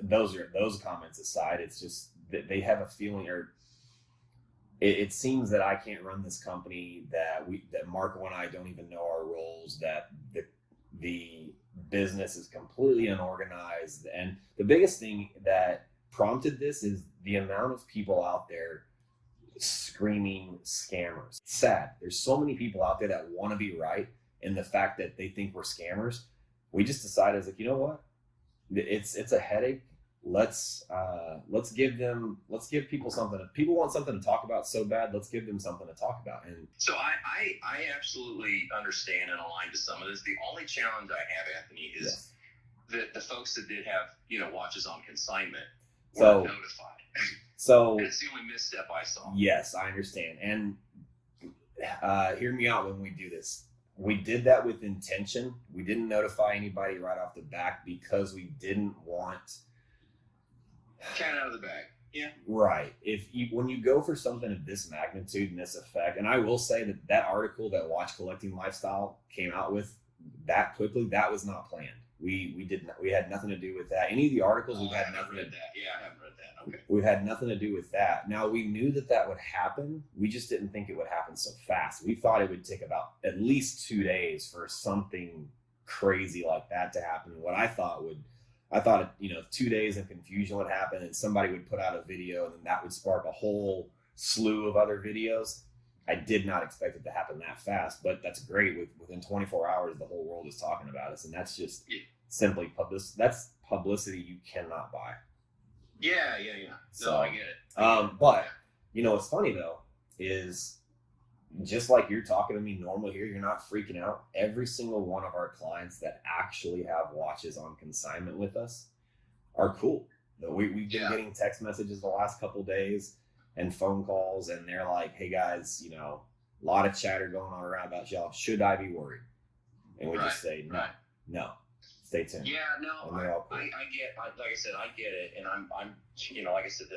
those comments aside, it's just that they have a feeling, or it seems that I can't run this company, that Marco and I don't even know our roles, that the business is completely unorganized. And the biggest thing that prompted this is the amount of people out there screaming scammers. It's sad. There's so many people out there that want to be right, and the fact that they think we're scammers, we just decided, as like, you know what? It's a headache. Let's give people something. People want something to talk about so bad. Let's give them something to talk about. And so I absolutely understand and align to some of this. The only challenge I have, Anthony, is the folks that did have watches on consignment were notified. So that's the only misstep I saw. Yes, I understand. And hear me out when we do this. We did that with intention. We didn't notify anybody right off the bat because we didn't want cat out of the bag. Yeah. Right. When you go for something of this magnitude and this effect, and I will say that article that Watch Collecting Lifestyle came out with that quickly, that was not planned. We had nothing to do with that. Any of the articles we've had nothing to do. Yeah, I haven't read that. Okay. We've had nothing to do with that. Now, we knew that would happen. We just didn't think it would happen so fast. We thought it would take about at least 2 days for something crazy like that to happen. What I thought 2 days of confusion would happen, and somebody would put out a video, and then that would spark a whole slew of other videos. I did not expect it to happen that fast, but that's great. Within 24 hours, the whole world is talking about us, and that's just simply that's publicity you cannot buy. Yeah. No, I get it. But what's funny though is, just like you're talking to me normal here, you're not freaking out. Every single one of our clients that actually have watches on consignment with us are cool. We've been getting text messages the last couple days and phone calls, and they're like, hey guys, a lot of chatter going on around about y'all. Should I be worried? And we just say, no, stay tuned. Yeah, no, And they're all cool. I get, like I said, I get it. And I'm like I said,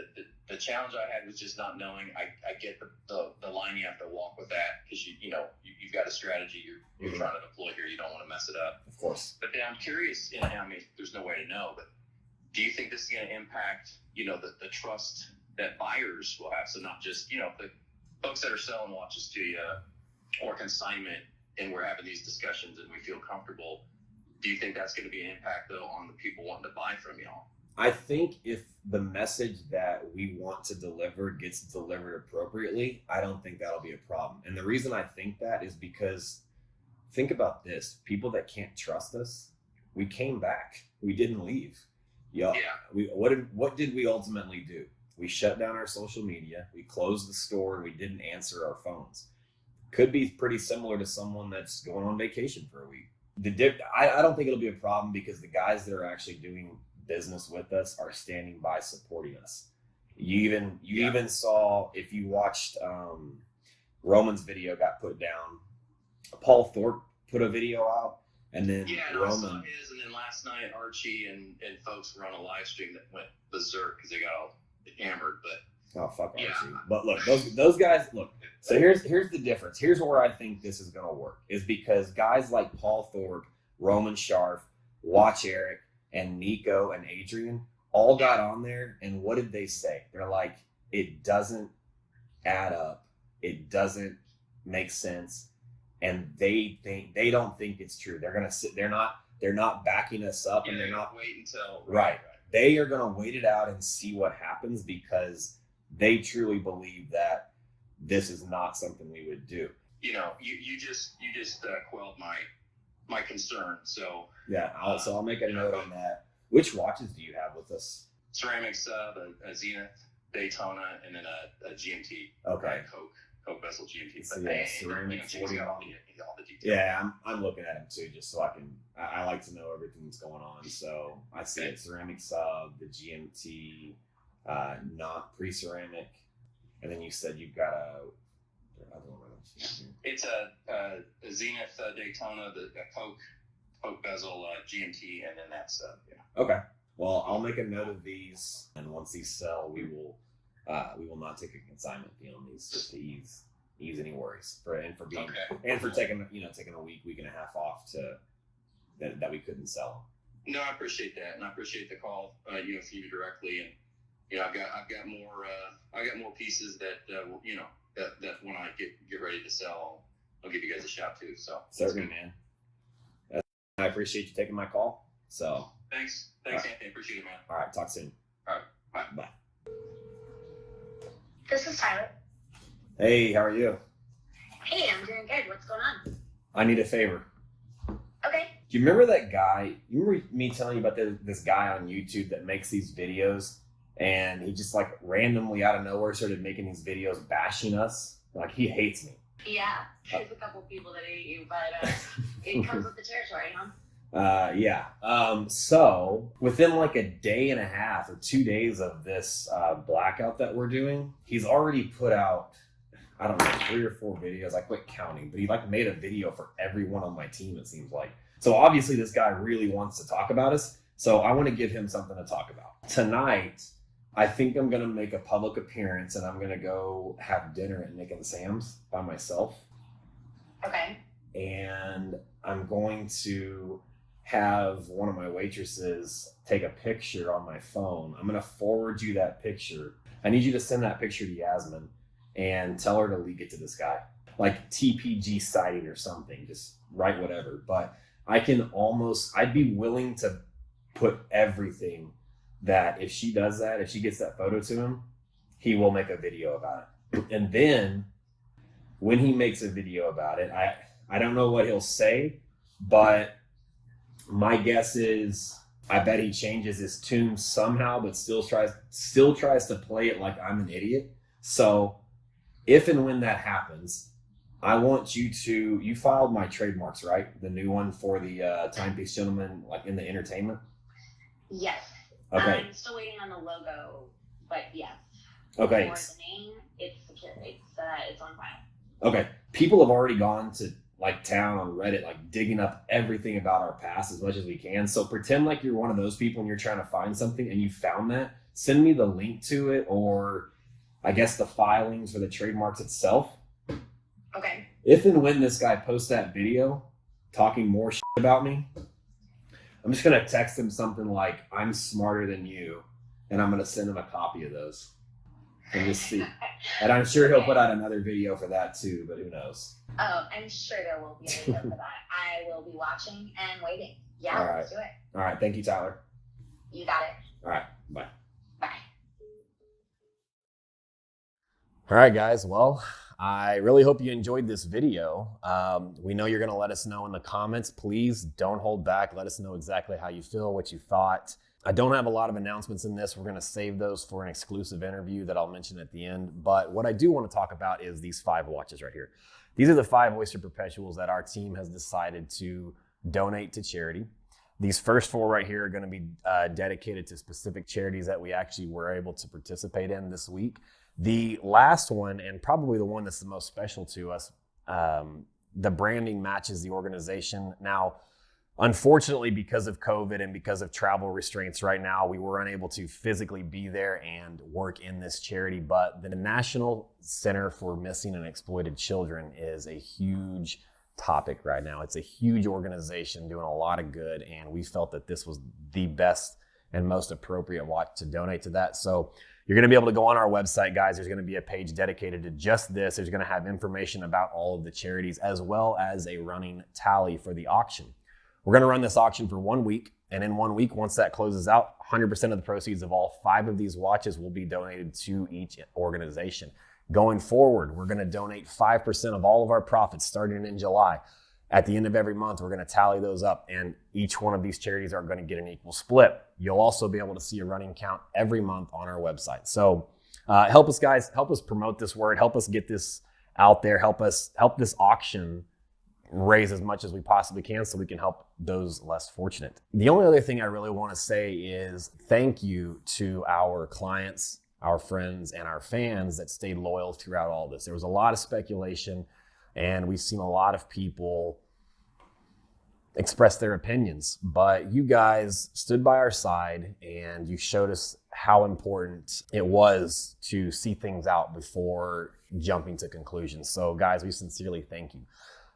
the challenge I had was just not knowing. I get the line you have to walk with that, because you've got a strategy you're trying to deploy here. You don't want to mess it up. Of course. But then I'm curious, I mean, there's no way to know, but do you think this is going to impact, the trust that buyers will have? So not just, the folks that are selling watches to you or consignment, and we're having these discussions and we feel comfortable. Do you think that's going to be an impact though on the people wanting to buy from y'all? I think if the message that we want to deliver gets delivered appropriately, I don't think that'll be a problem. And the reason I think that is because, think about this: people that can't trust us, we came back. We didn't leave. What did we ultimately do? We shut down our social media. We closed the store, and we didn't answer our phones. Could be pretty similar to someone that's going on vacation for a week. I don't think it'll be a problem, because the guys that are actually doing business with us are standing by supporting us. You even saw, if you watched Roman's video got put down, Paul Thorpe put a video out, and then I saw his, and then last night Archie and folks were on a live stream that went berserk because they got all hammered. But fuck Archie. But look, those guys, look. So here's the difference. Here's where I think this is going to work, is because guys like Paul Thorpe, Roman Scharf, Watch Eric, and Nico and Adrian all got on there, and what did they say? They're like, it doesn't add up, it doesn't make sense, and they don't think it's true. They're gonna sit. They're not backing us up, and they're not wait until right. They are gonna wait it out and see what happens, because they truly believe that this is not something we would do. You just quelled my concern. So I'll make a note on that. Which watches do you have with us? Ceramic Sub, a Zenith, Daytona, and then a GMT. Okay. Coke bezel GMT. So but ceramic 40 all the details. Yeah, I'm looking at them too, just so I like to know everything that's going on. So I see it: ceramic sub, the GMT, not pre-ceramic, and then you said you've got it's a Zenith Daytona, the Coke bezel GMT, and then that sub. Yeah. Okay. Well, I'll make a note of these, and once these sell, we will not take a consignment fee on these, just to ease any worries for taking a week and a half off that we couldn't sell No, I appreciate that, and I appreciate the call, from you directly, and I've got more pieces that that when I get ready to sell, I'll give you guys a shout too. So Certainly, man. I appreciate you taking my call. So thanks, All right. Anthony. Appreciate it, man. all right, talk soon. All right, bye. Bye. This is Tyler. Hey, how are you? Hey, I'm doing good. What's going on? I need a favor. Okay. Do you remember that guy? You remember me telling you about this guy on YouTube that makes these videos, and he just like randomly out of nowhere started making these videos bashing us? Like, he hates me. Yeah, there's a couple people that hate you, but it comes with the territory, huh? Yeah. So within like a day and a half or 2 days of this blackout that we're doing, he's already put out, I don't know, 3 or 4 videos. I quit counting, but he like made a video for everyone on my team, it seems like. So obviously this guy really wants to talk about us. So I want to give him something to talk about. Tonight, I think I'm going to make a public appearance and I'm going to go have dinner at Nick and Sam's by myself. Okay. And I'm going to have one of my waitresses take a picture on my phone. I'm going to forward you that picture. I need you to send that picture to Yasmin and tell her to leak it to this guy. Like TPG sighting or something. Just write whatever. But I'd be willing to put everything that if she does that, if she gets that photo to him, he will make a video about it. And then when he makes a video about it, I don't know what he'll say, but my guess is I bet he changes his tune somehow, but still tries to play it like I'm an idiot. So if and when that happens, I want you filed my trademarks, right? The new one for the Timepiece Gentleman, like in the entertainment? Yes. Okay. I'm still waiting on the logo, but yes. Okay. For the name, it's secure. It's on file. Okay. People have already gone to like town on Reddit, like digging up everything about our past as much as we can. So pretend like you're one of those people and you're trying to find something and you found that. Send me the link to it, or I guess the filings for the trademarks itself. Okay. If and when this guy posts that video talking more shit about me, I'm just going to text him something like, I'm smarter than you, and I'm going to send him a copy of those and just see. And I'm sure he'll put out another video for that too, but who knows? Oh, I'm sure there will be a video for that. I will be watching and waiting. Yeah, All right. let's do it. All right. Thank you, Tyler. You got it. All right. Bye. Bye. All right, guys. Well, I really hope you enjoyed this video. We know you're going to let us know in the comments. Please don't hold back. Let us know exactly how you feel, what you thought. I don't have a lot of announcements in this. We're going to save those for an exclusive interview that I'll mention at the end. But what I do want to talk about is these 5 watches right here. These are the 5 Oyster Perpetuals that our team has decided to donate to charity. These first 4 right here are going to be dedicated to specific charities that we actually were able to participate in this week. The last one, and probably the one that's the most special to us, the branding matches the organization. Now, unfortunately, because of COVID and because of travel restraints right now, we were unable to physically be there and work in this charity. But the National Center for Missing and Exploited Children is a huge topic right now. It's a huge organization doing a lot of good, and we felt that this was the best and most appropriate watch to donate to that. So you're going to be able to go on our website, guys. There's going to be a page dedicated to just this. There's going to have information about all of the charities as well as a running tally for the auction. We're going to run this auction for 1 week. And in 1 week, once that closes out, 100% of the proceeds of all 5 of these watches will be donated to each organization. Going forward, we're going to donate 5% of all of our profits starting in July. At the end of every month, we're going to tally those up, and each one of these charities are going to get an equal split. You'll also be able to see a running count every month on our website. So help us, guys. Help us promote this word. Help us get this out there. Help this auction raise as much as we possibly can so we can help those less fortunate. The only other thing I really want to say is thank you to our clients, our friends, and our fans that stayed loyal throughout all this. There was a lot of speculation, and we've seen a lot of people express their opinions, but you guys stood by our side and you showed us how important it was to see things out before jumping to conclusions. So guys, we sincerely thank you.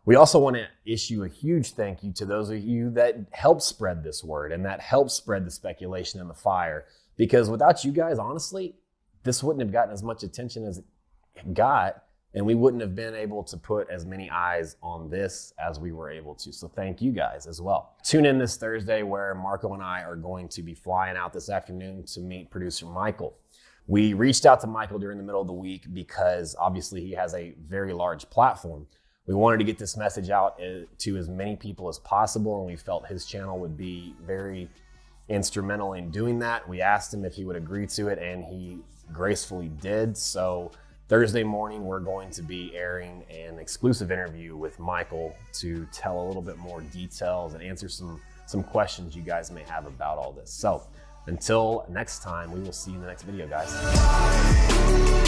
We also want to issue a huge thank you to those of you that helped spread this word and that helped spread the speculation and the fire. Because without you guys, honestly, this wouldn't have gotten as much attention as it got, and we wouldn't have been able to put as many eyes on this as we were able to. So thank you guys as well. Tune in this Thursday where Marco and I are going to be flying out this afternoon to meet producer Michael. We reached out to Michael during the middle of the week because obviously he has a very large platform. We wanted to get this message out to as many people as possible, and we felt his channel would be very instrumental in doing that. We asked him if he would agree to it, and he gracefully did. So Thursday morning, we're going to be airing an exclusive interview with Michael to tell a little bit more details and answer some questions you guys may have about all this. So until next time, we will see you in the next video, guys.